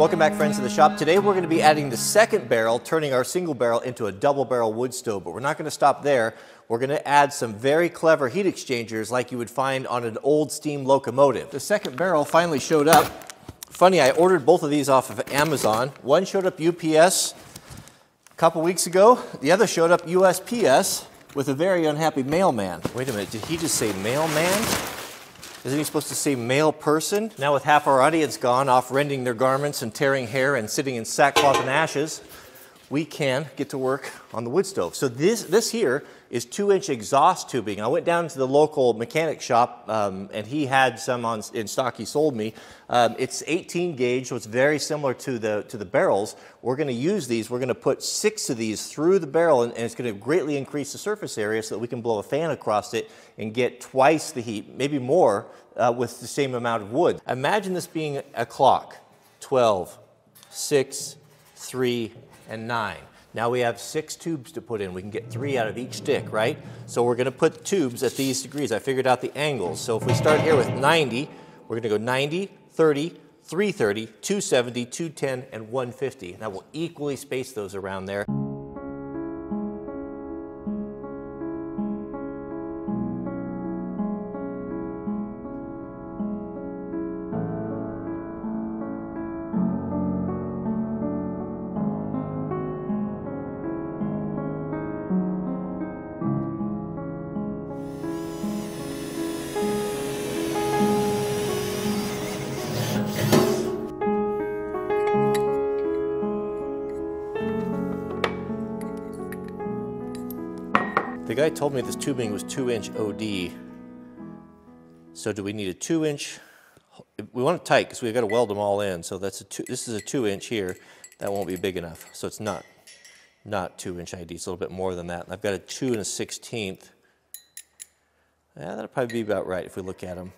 Welcome back, friends of the shop. Today we're going to be adding the second barrel, turning our single barrel into a double barrel wood stove, but we're not going to stop there. We're going to add some very clever heat exchangers like you would find on an old steam locomotive. The second barrel finally showed up. Funny, I ordered both of these off of Amazon. One showed up UPS a couple weeks ago. The other showed up USPS with a very unhappy mailman. Wait a minute, did he just say mailman? Isn't he supposed to say male person? Now with half our audience gone, off rending their garments and tearing hair and sitting in sackcloth and ashes, we can get to work on the wood stove. So this here is 2-inch exhaust tubing. I went down to the local mechanic shop and he had some in stock he sold me. It's 18 gauge, so it's very similar to the barrels. We're going to use these. We're going to put 6 of these through the barrel, and it's going to greatly increase the surface area so that we can blow a fan across it and get twice the heat, maybe more, with the same amount of wood. Imagine this being a clock: 12, 6, 3, and 9. Now we have 6 tubes to put in. We can get 3 out of each stick, right? So we're going to put tubes at these degrees. I figured out the angles. So if we start here with 90, we're going to go 90, 30, 330, 270, 210, and 150. And that will equally space those around there. The guy told me this tubing was 2-inch OD. So do we need a 2-inch? We want it tight because we've got to weld them all in. So that's this is a 2-inch here. That won't be big enough. So it's not 2-inch ID. It's a little bit more than that. And I've got a 2 1/16. Yeah, that'll probably be about right if we look at them.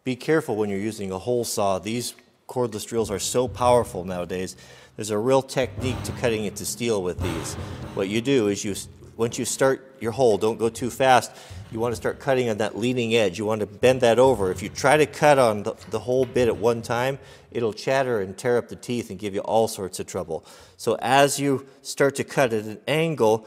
Be careful when you're using a hole saw. These cordless drills are so powerful nowadays. There's a real technique to cutting into steel with these. What you do is once you start your hole, don't go too fast. You want to start cutting on that leading edge. You want to bend that over. If you try to cut on the whole bit at one time, it'll chatter and tear up the teeth and give you all sorts of trouble. So as you start to cut at an angle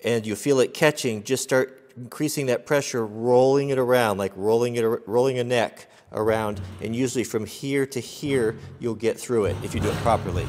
and you feel it catching, just start increasing that pressure, rolling it around, like rolling a neck around, and usually from here to here you'll get through it if you do it properly.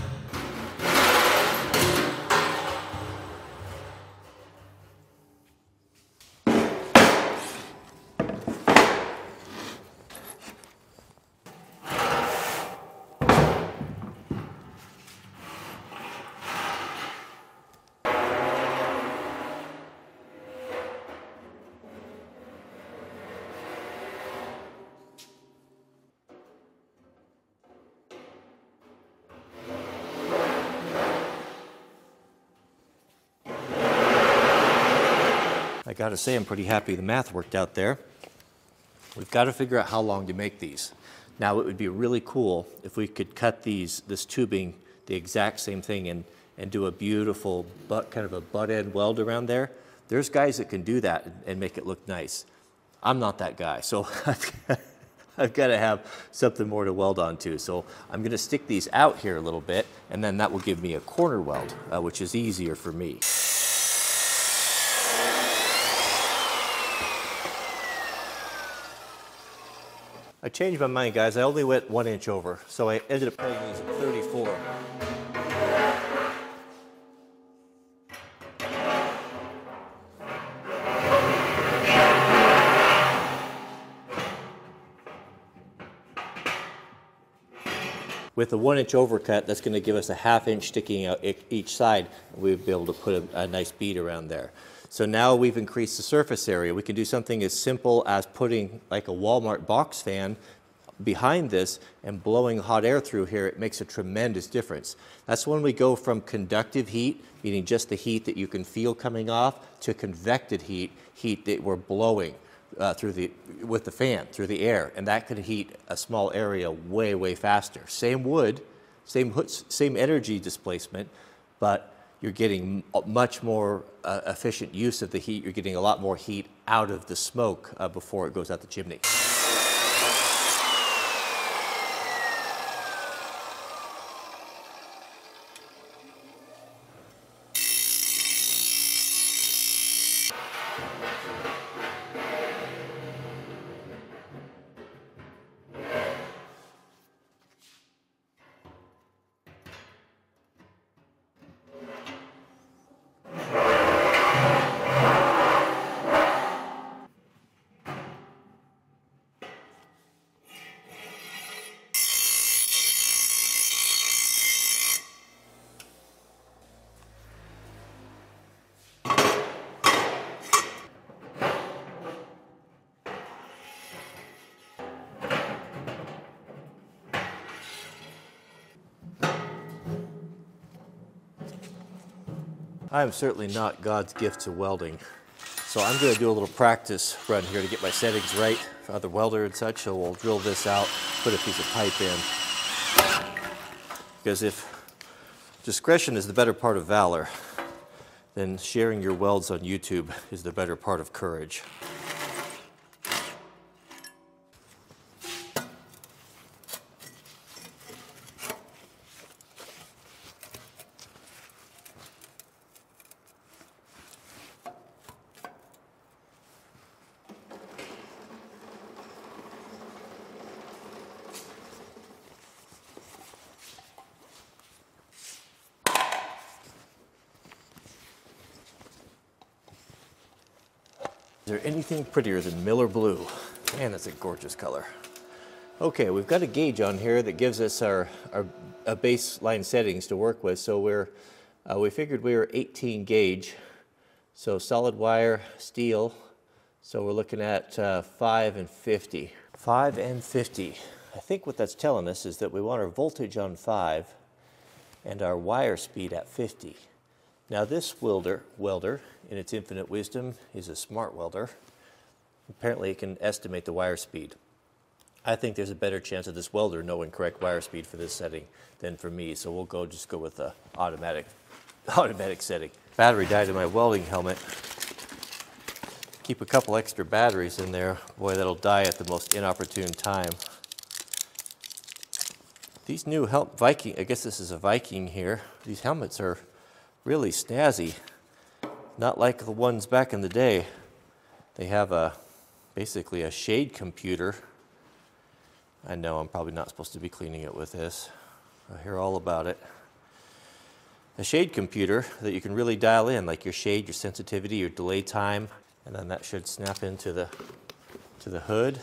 I got to say, I'm pretty happy the math worked out there. We've got to figure out how long to make these. Now, it would be really cool if we could cut this tubing the exact same thing and do a beautiful kind of a butt end weld around there. There's guys that can do that and make it look nice. I'm not that guy, so I've got to have something more to weld onto. So I'm going to stick these out here a little bit, and then that will give me a corner weld, which is easier for me. I changed my mind, guys. I only went 1 inch over, so I ended up putting these at 34. With a 1 inch overcut, that's going to give us a ½ inch sticking out each side. We'll be able to put a nice bead around there. So now we've increased the surface area. We can do something as simple as putting like a Walmart box fan behind this and blowing hot air through here. It makes a tremendous difference. That's when we go from conductive heat, meaning just the heat that you can feel coming off, to convected heat, heat that we're blowing with the fan through the air, and that could heat a small area way, way faster. Same wood, same energy displacement, but you're getting much more efficient use of the heat. You're getting a lot more heat out of the smoke before it goes out the chimney. I am certainly not God's gift to welding, so I'm going to do a little practice run here to get my settings right for other welder and such. So we'll drill this out, put a piece of pipe in, because if discretion is the better part of valor, then sharing your welds on YouTube is the better part of courage. Is there anything prettier than Miller Blue? Man, that's a gorgeous color. Okay, we've got a gauge on here that gives us our baseline settings to work with. So we figured we were 18 gauge. So solid wire, steel. So we're looking at 5 and 50. 5 and 50. I think what that's telling us is that we want our voltage on 5 and our wire speed at 50. Now this welder, in its infinite wisdom, is a smart welder. Apparently it can estimate the wire speed. I think there's a better chance of this welder knowing correct wire speed for this setting than for me, so we'll just go with the automatic setting. Battery died in my welding helmet. Keep a couple extra batteries in there. Boy, that'll die at the most inopportune time. These new Viking, I guess this is a Viking here. These helmets are really snazzy, not like the ones back in the day. They have basically a shade computer. I know I'm probably not supposed to be cleaning it with this. I hear all about it. A shade computer that you can really dial in, like your shade, your sensitivity, your delay time, and then that should snap into the hood.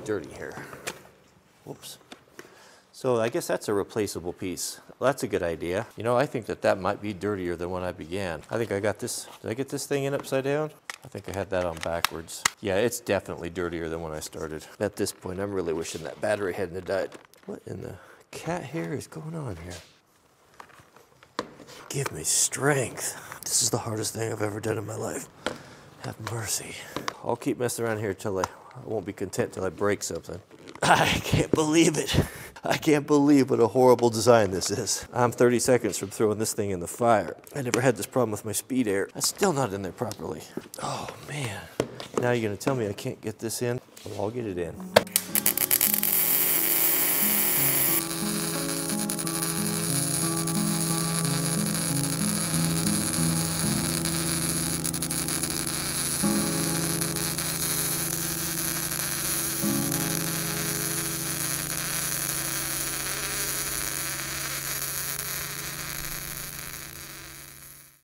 Dirty here. Whoops. So I guess that's a replaceable piece. Well, that's a good idea. You know, I think that might be dirtier than when I began. I think I got this. Did I get this thing in upside down? I think I had that on backwards. Yeah, it's definitely dirtier than when I started. At this point, I'm really wishing that battery hadn't have died. What in the cat hair is going on here? Give me strength. This is the hardest thing I've ever done in my life. Have mercy. I'll keep messing around here till I won't be content till I break something. I can't believe it. I can't believe what a horrible design this is. I'm 30 seconds from throwing this thing in the fire. I never had this problem with my speed air. It's still not in there properly. Oh man. Now you're gonna tell me I can't get this in? Well, I'll get it in.